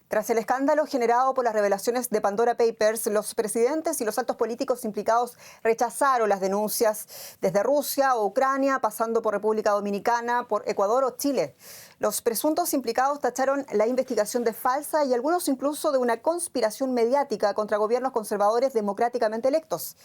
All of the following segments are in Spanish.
Tras el escándalo generado por las revelaciones de Pandora Papers, los presidentes y los altos políticos implicados rechazaron las denuncias desde Rusia o Ucrania, pasando por República Dominicana, por Ecuador o Chile. Los presuntos implicados tacharon la investigación de falsa y algunos incluso de una conspiración mediática contra gobiernos conservadores democráticamente electos.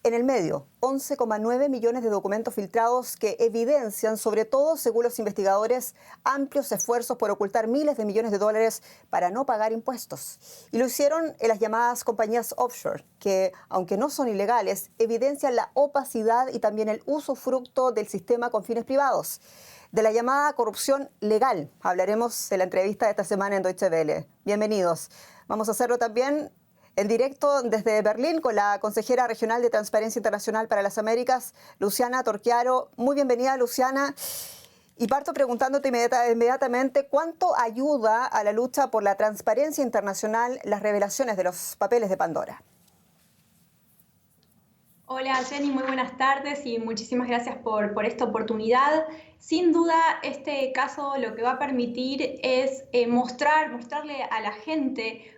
En el medio, 11,9 millones de documentos filtrados que evidencian, sobre todo según los investigadores, amplios esfuerzos por ocultar miles de millones de dólares para no pagar impuestos. Y lo hicieron en las llamadas compañías offshore, que, aunque no son ilegales, evidencian la opacidad y también el usufructo del sistema con fines privados. De la llamada corrupción legal hablaremos en la entrevista de esta semana en Deutsche Welle. Bienvenidos. Vamos a hacerlo también en directo desde Berlín con la consejera regional de Transparencia Internacional para las Américas, Luciana Torchiaro. Muy bienvenida, Luciana. Y parto preguntándote inmediatamente cuánto ayuda a la lucha por la transparencia internacional las revelaciones de los papeles de Pandora. Hola Jenny, muy buenas tardes y muchísimas gracias por esta oportunidad. Sin duda, este caso lo que va a permitir es mostrarle a la gente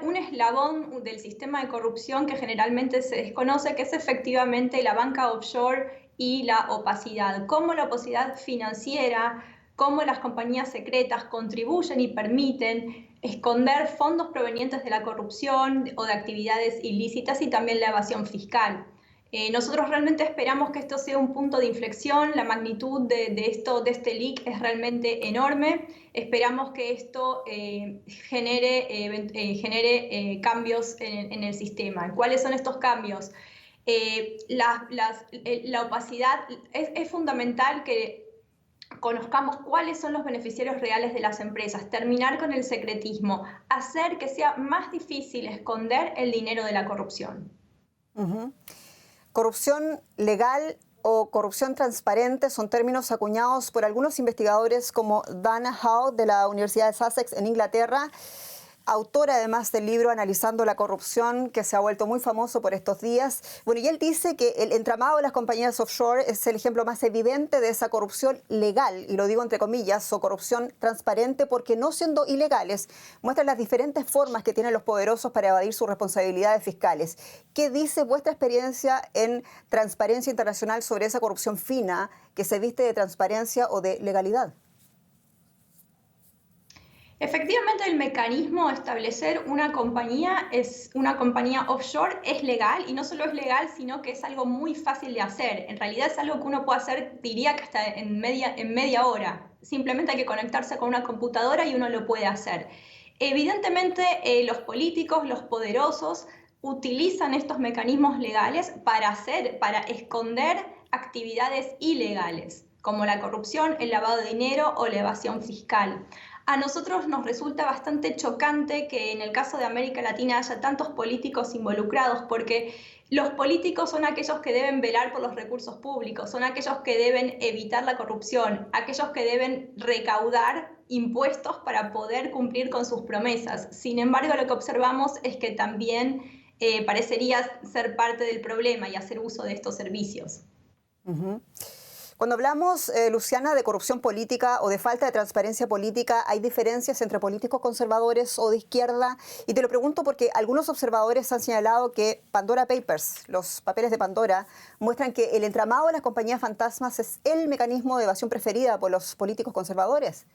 un eslabón del sistema de corrupción que generalmente se desconoce, que es efectivamente la banca offshore y la opacidad. Cómo la opacidad financiera, cómo las compañías secretas contribuyen y permiten esconder fondos provenientes de la corrupción o de actividades ilícitas y también la evasión fiscal. Nosotros realmente esperamos que esto sea un punto de inflexión. La magnitud de este leak es realmente enorme. Esperamos que esto genere cambios en el sistema. ¿Cuáles son estos cambios? La opacidad es fundamental que conozcamos cuáles son los beneficiarios reales de las empresas, terminar con el secretismo, hacer que sea más difícil esconder el dinero de la corrupción. Corrupción legal o corrupción transparente son términos acuñados por algunos investigadores como Dana Howe de la Universidad de Sussex en Inglaterra, autora además del libro Analizando la corrupción, que se ha vuelto muy famoso por estos días. Bueno, y él dice que el entramado de las compañías offshore es el ejemplo más evidente de esa corrupción legal, y lo digo entre comillas, o corrupción transparente, porque no siendo ilegales, muestran las diferentes formas que tienen los poderosos para evadir sus responsabilidades fiscales. ¿Qué dice vuestra experiencia en Transparencia Internacional sobre esa corrupción fina que se viste de transparencia o de legalidad? Efectivamente, el mecanismo de establecer una compañía offshore es legal, y no solo es legal, sino que es algo muy fácil de hacer. En realidad es algo que uno puede hacer, diría que hasta en media hora. Simplemente hay que conectarse con una computadora y uno lo puede hacer. Evidentemente, los políticos, los poderosos, utilizan estos mecanismos legales para esconder actividades ilegales, como la corrupción, el lavado de dinero o la evasión fiscal. A nosotros nos resulta bastante chocante que en el caso de América Latina haya tantos políticos involucrados, porque los políticos son aquellos que deben velar por los recursos públicos, son aquellos que deben evitar la corrupción, aquellos que deben recaudar impuestos para poder cumplir con sus promesas. Sin embargo, lo que observamos es que también parecería ser parte del problema y hacer uso de estos servicios. Cuando hablamos, Luciana, de corrupción política o de falta de transparencia política, ¿hay diferencias entre políticos conservadores o de izquierda? Y te lo pregunto porque algunos observadores han señalado que Pandora Papers, los papeles de Pandora, muestran que el entramado de las compañías fantasmas es el mecanismo de evasión preferida por los políticos conservadores.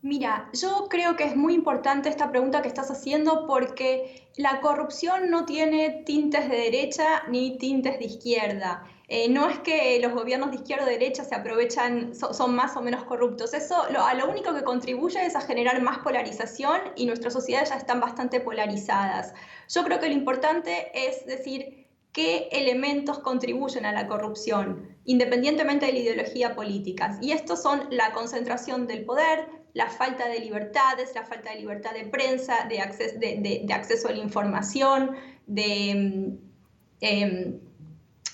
Mira, yo creo que es muy importante esta pregunta que estás haciendo, porque la corrupción no tiene tintes de derecha ni tintes de izquierda. No es que los gobiernos de izquierda o de derecha se aprovechan, son más o menos corruptos. Eso a lo único que contribuye es a generar más polarización, y nuestras sociedades ya están bastante polarizadas. Yo creo que lo importante es decir qué elementos contribuyen a la corrupción, independientemente de la ideología política. Y estos son la concentración del poder, la falta de libertades, la falta de libertad de prensa, de acceso a la información,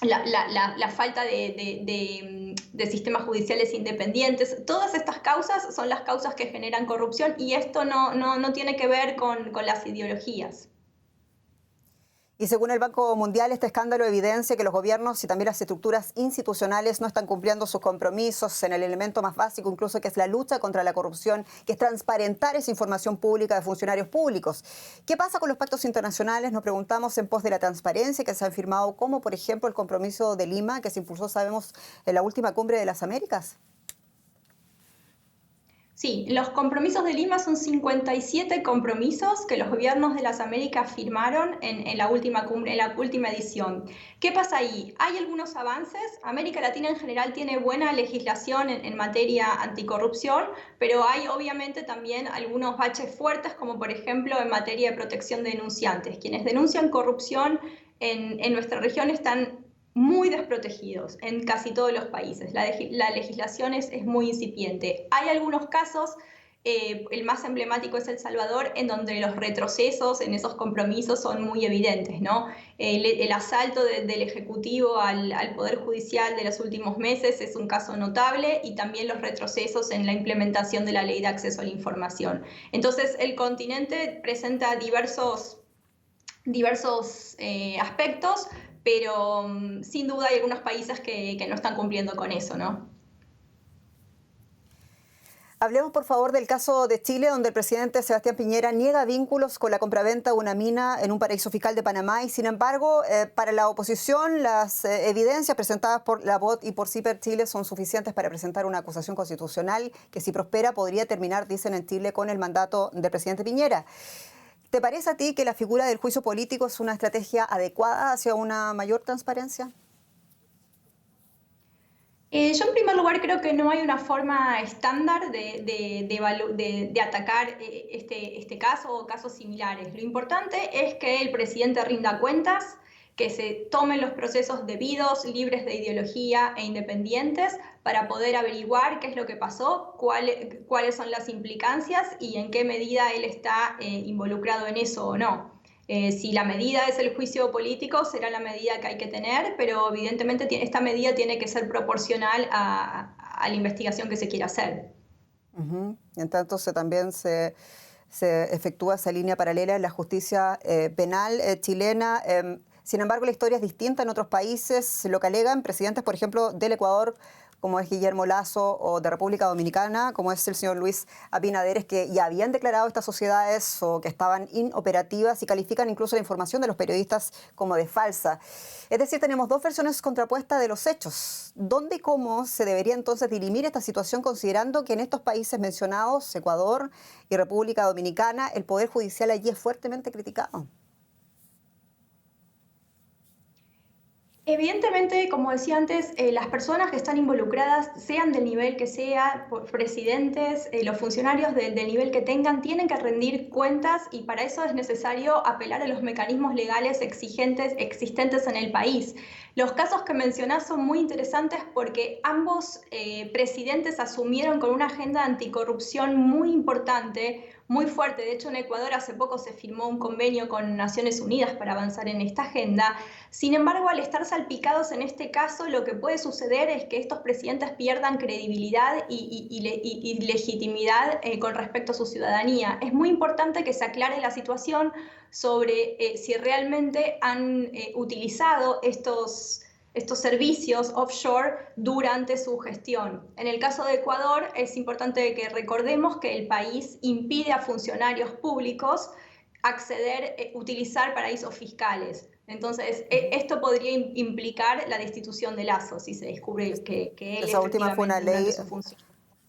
la falta de sistemas judiciales independientes. Todas estas causas son las causas que generan corrupción, y esto no tiene que ver con las ideologías. Y según el Banco Mundial, este escándalo evidencia que los gobiernos y también las estructuras institucionales no están cumpliendo sus compromisos en el elemento más básico, incluso que es la lucha contra la corrupción, que es transparentar esa información pública de funcionarios públicos. ¿Qué pasa con los pactos internacionales? Nos preguntamos en pos de la transparencia que se han firmado, como por ejemplo el compromiso de Lima, que se impulsó, sabemos, en la última cumbre de las Américas. Sí, los compromisos de Lima son 57 compromisos que los gobiernos de las Américas firmaron en la última cumbre, en la última edición. ¿Qué pasa ahí? Hay algunos avances. América Latina en general tiene buena legislación en materia anticorrupción, pero hay obviamente también algunos baches fuertes, como por ejemplo en materia de protección de denunciantes. Quienes denuncian corrupción en nuestra región están muy desprotegidos en casi todos los países. La legislación es muy incipiente. Hay algunos casos, el más emblemático es El Salvador, en donde los retrocesos en esos compromisos son muy evidentes, ¿no? El asalto del Ejecutivo al Poder Judicial de los últimos meses es un caso notable, y también los retrocesos en la implementación de la Ley de Acceso a la Información. Entonces, el continente presenta diversos aspectos, pero sin duda hay algunos países que no están cumpliendo con eso, ¿no? Hablemos, por favor, del caso de Chile, donde el presidente Sebastián Piñera niega vínculos con la compraventa de una mina en un paraíso fiscal de Panamá y, sin embargo, para la oposición, las evidencias presentadas por la BOT y por CIPER Chile son suficientes para presentar una acusación constitucional que, si prospera, podría terminar, dicen en Chile, con el mandato del presidente Piñera. ¿Te parece a ti que la figura del juicio político es una estrategia adecuada hacia una mayor transparencia? Yo en primer lugar creo que no hay una forma estándar de atacar este caso o casos similares. Lo importante es que el presidente rinda cuentas, que se tomen los procesos debidos, libres de ideología e independientes, para poder averiguar qué es lo que pasó, cuáles son las implicancias y en qué medida él está involucrado en eso o no. Si la medida es el juicio político, será la medida que hay que tener, pero evidentemente esta medida tiene que ser proporcional a la investigación que se quiera hacer. En tanto, también se efectúa esa línea paralela en la justicia penal chilena. Sin embargo, la historia es distinta en otros países. Lo que alegan presidentes, por ejemplo, del Ecuador, como es Guillermo Lasso, o de República Dominicana, como es el señor Luis Abinader, es que ya habían declarado estas sociedades o que estaban inoperativas, y califican incluso la información de los periodistas como de falsa. Es decir, tenemos dos versiones contrapuestas de los hechos. ¿Dónde y cómo se debería entonces dirimir esta situación, considerando que en estos países mencionados, Ecuador y República Dominicana, el Poder Judicial allí es fuertemente criticado? Evidentemente, como decía antes, las personas que están involucradas, sean del nivel que sea, presidentes, los funcionarios del nivel que tengan, tienen que rendir cuentas, y para eso es necesario apelar a los mecanismos legales existentes en el país. Los casos que mencionás son muy interesantes porque ambos presidentes asumieron con una agenda anticorrupción muy importante, muy fuerte. De hecho, en Ecuador hace poco se firmó un convenio con Naciones Unidas para avanzar en esta agenda. Sin embargo, al estar salpicados en este caso, lo que puede suceder es que estos presidentes pierdan credibilidad y legitimidad con respecto a su ciudadanía. Es muy importante que se aclare la situación sobre si realmente han utilizado estos servicios offshore durante su gestión. En el caso de Ecuador, es importante que recordemos que el país impide a funcionarios públicos utilizar paraísos fiscales. Entonces, esto podría implicar la destitución de Lasso si se descubre que él Esa última fue una ley. Su función.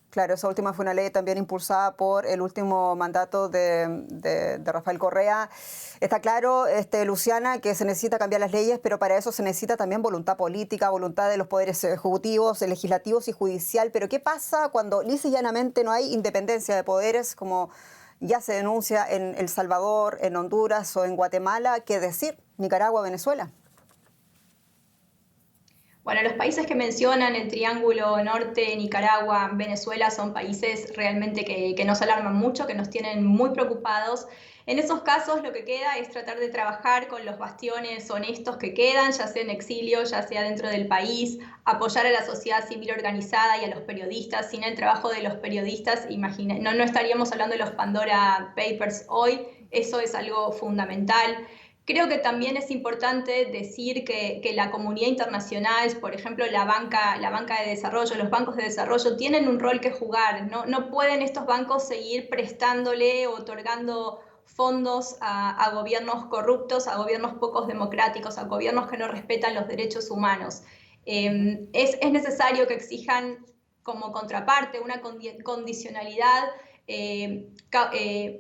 Claro, esa última fue una ley también impulsada por el último mandato de Rafael Correa. Está claro, Luciana, que se necesita cambiar las leyes, pero para eso se necesita también voluntad política, voluntad de los poderes ejecutivos, legislativos y judicial. Pero ¿qué pasa cuando lisa y llanamente no hay independencia de poderes, como ya se denuncia en El Salvador, en Honduras o en Guatemala? ¿Qué decir? Nicaragua, Venezuela. Bueno, los países que mencionan, el Triángulo Norte, Nicaragua, Venezuela, son países realmente que nos alarman mucho, que nos tienen muy preocupados. En esos casos lo que queda es tratar de trabajar con los bastiones honestos que quedan, ya sea en exilio, ya sea dentro del país, apoyar a la sociedad civil organizada y a los periodistas. Sin el trabajo de los periodistas, no estaríamos hablando de los Pandora Papers hoy. Eso es algo fundamental. Creo que también es importante decir que la comunidad internacional, por ejemplo, la banca de desarrollo, los bancos de desarrollo, tienen un rol que jugar. No pueden estos bancos seguir prestándole o otorgando fondos a gobiernos corruptos, a gobiernos pocos democráticos, a gobiernos que no respetan los derechos humanos. Es necesario que exijan como contraparte una condicionalidad,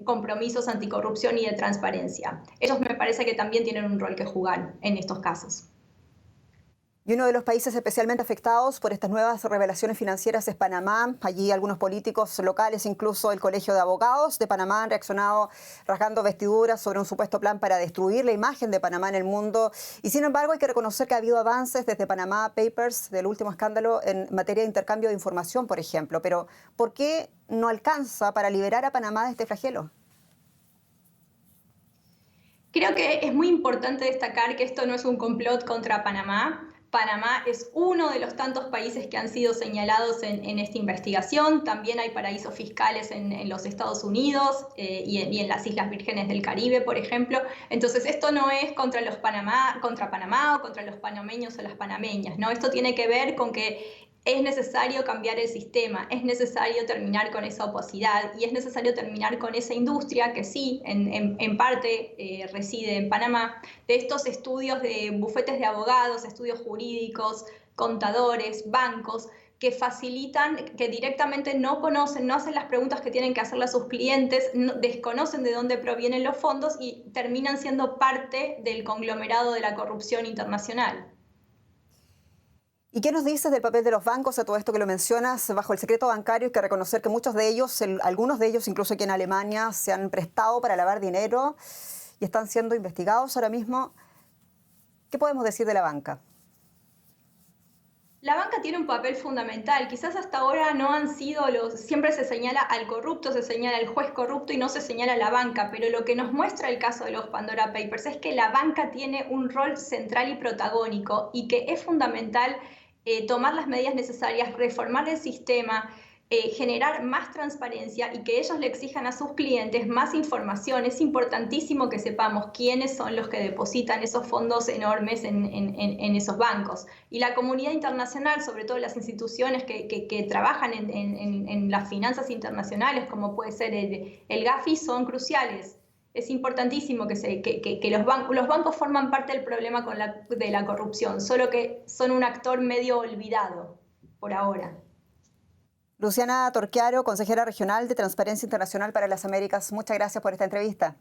compromisos anticorrupción y de transparencia. Ellos me parece que también tienen un rol que jugar en estos casos. Y uno de los países especialmente afectados por estas nuevas revelaciones financieras es Panamá. Allí algunos políticos locales, incluso el Colegio de Abogados de Panamá, han reaccionado rasgando vestiduras sobre un supuesto plan para destruir la imagen de Panamá en el mundo. Y sin embargo hay que reconocer que ha habido avances desde Panama Papers, del último escándalo en materia de intercambio de información, por ejemplo. Pero ¿por qué no alcanza para liberar a Panamá de este flagelo? Creo que es muy importante destacar que esto no es un complot contra Panamá. Panamá es uno de los tantos países que han sido señalados en esta investigación. También hay paraísos fiscales en los Estados Unidos y en las Islas Vírgenes del Caribe, por ejemplo. Entonces, esto no es contra contra Panamá o contra los panameños o las panameñas, ¿no? Esto tiene que ver con que es necesario cambiar el sistema, es necesario terminar con esa opacidad y es necesario terminar con esa industria que sí, en parte reside en Panamá, de estos estudios de bufetes de abogados, estudios jurídicos, contadores, bancos, que facilitan, que directamente no conocen, no hacen las preguntas que tienen que hacerle a sus clientes, desconocen de dónde provienen los fondos y terminan siendo parte del conglomerado de la corrupción internacional. ¿Y qué nos dices del papel de los bancos a todo esto que lo mencionas bajo el secreto bancario? Hay que reconocer que muchos de ellos, algunos de ellos, incluso aquí en Alemania, se han prestado para lavar dinero y están siendo investigados ahora mismo. ¿Qué podemos decir de la banca? La banca tiene un papel fundamental. Quizás hasta ahora no han sido siempre se señala al corrupto, se señala al juez corrupto y no se señala a la banca, pero lo que nos muestra el caso de los Pandora Papers es que la banca tiene un rol central y protagónico y que es fundamental tomar las medidas necesarias, reformar el sistema, generar más transparencia y que ellos le exijan a sus clientes más información. Es importantísimo que sepamos quiénes son los que depositan esos fondos enormes en esos bancos. Y la comunidad internacional, sobre todo las instituciones que trabajan en las finanzas internacionales, como puede ser el Gafi, son cruciales. Es importantísimo que los bancos forman parte del problema de la corrupción, solo que son un actor medio olvidado por ahora. Luciana Torchiaro, consejera regional de Transparencia Internacional para las Américas, muchas gracias por esta entrevista.